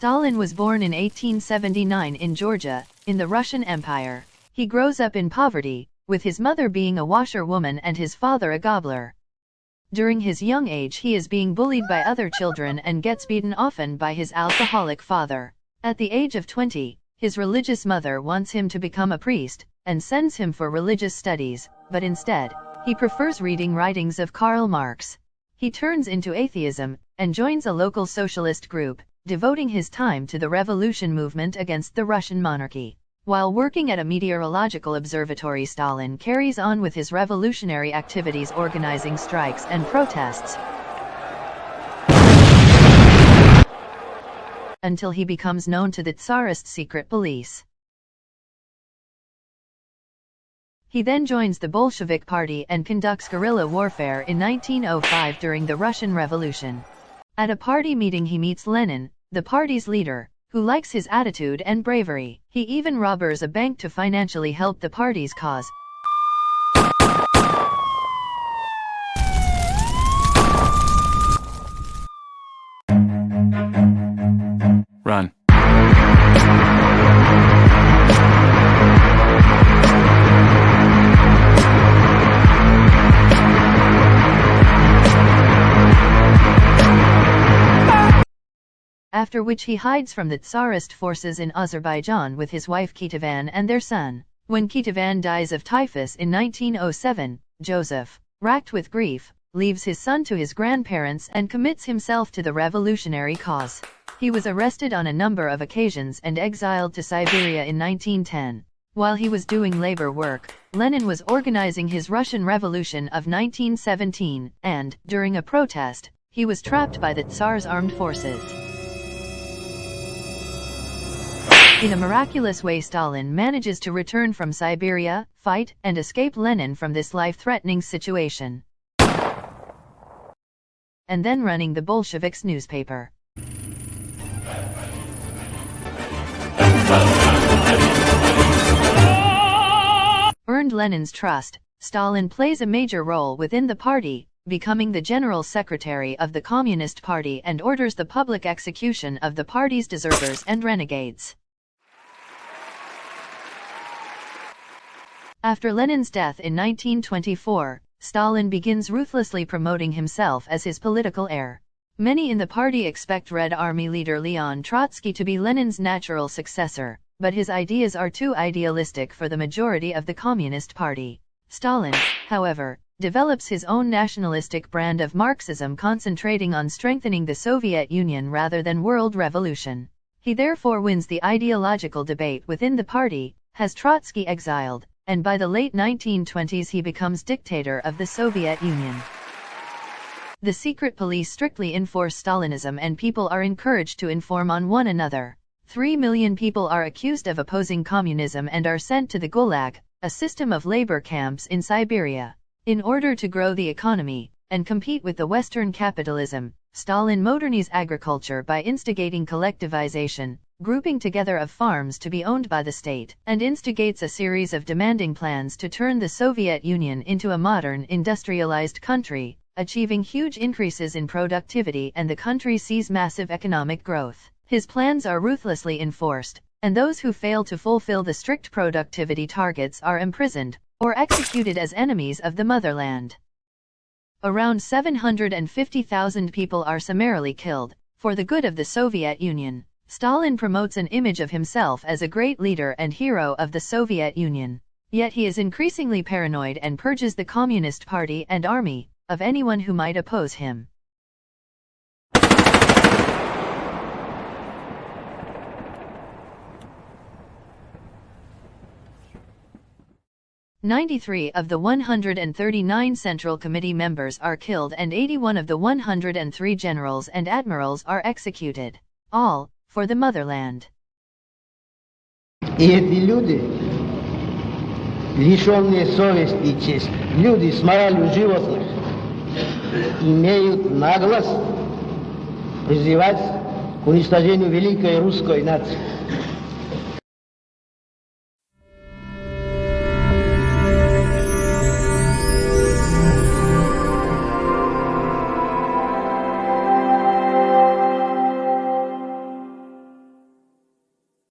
Stalin was born in 1879 in Georgia, in the Russian Empire. He grows up in poverty, with his mother being a washerwoman and his father a gobbler. During his young age he is being bullied by other children and gets beaten often by his alcoholic father. At the age of 20, his religious mother wants him to become a priest, and sends him for religious studies, but instead, he prefers reading writings of Karl Marx. He turns into atheism, and joins a local socialist group, devoting his time to the revolution movement against the Russian monarchy. While working at a meteorological observatory, Stalin carries on with his revolutionary activities, organizing strikes and protests, until he becomes known to the Tsarist secret police. He then joins the Bolshevik Party and conducts guerrilla warfare in 1905 during the Russian Revolution. At a party meeting he meets Lenin, the party's leader, who likes his attitude and bravery. He even robs a bank to financially help the party's cause. Run. After which he hides from the Tsarist forces in Azerbaijan with his wife Kitavan and their son. When Kitavan dies of typhus in 1907, Joseph, racked with grief, leaves his son to his grandparents and commits himself to the revolutionary cause. He was arrested on a number of occasions and exiled to Siberia in 1910. While he was doing labor work, Lenin was organizing his Russian Revolution of 1917, and, during a protest, he was trapped by the Tsar's armed forces. In a miraculous way, Stalin manages to return from Siberia, fight, and escape Lenin from this life-threatening situation. And then running the Bolsheviks' newspaper. Earned Lenin's trust, Stalin plays a major role within the party, becoming the general secretary of the Communist Party and orders the public execution of the party's deserters and renegades. After Lenin's death in 1924, Stalin begins ruthlessly promoting himself as his political heir. Many in the party expect Red Army leader Leon Trotsky to be Lenin's natural successor, but his ideas are too idealistic for the majority of the Communist Party. Stalin, however, develops his own nationalistic brand of Marxism, concentrating on strengthening the Soviet Union rather than world revolution. He therefore wins the ideological debate within the party, has Trotsky exiled, and by the late 1920s he becomes dictator of the Soviet Union. The secret police strictly enforce Stalinism and people are encouraged to inform on one another. 3 million people are accused of opposing communism and are sent to the Gulag, a system of labor camps in Siberia. In order to grow the economy, and compete with the Western capitalism, Stalin modernizes agriculture by instigating collectivization, grouping together of farms to be owned by the state, and instigates a series of demanding plans to turn the Soviet Union into a modern, industrialized country, achieving huge increases in productivity, and the country sees massive economic growth. His plans are ruthlessly enforced, and those who fail to fulfill the strict productivity targets are imprisoned, or executed as enemies of the motherland. Around 750,000 people are summarily killed, for the good of the Soviet Union. Stalin promotes an image of himself as a great leader and hero of the Soviet Union. Yet he is increasingly paranoid and purges the Communist Party and army of anyone who might oppose him. 93 of the 139 Central Committee members are killed and 81 of the 103 generals and admirals are executed. All for the motherland. И эти люди, лишенные совести и чести, люди с моралью животных, имеют наглость призывать к уничтожению великой русской нации.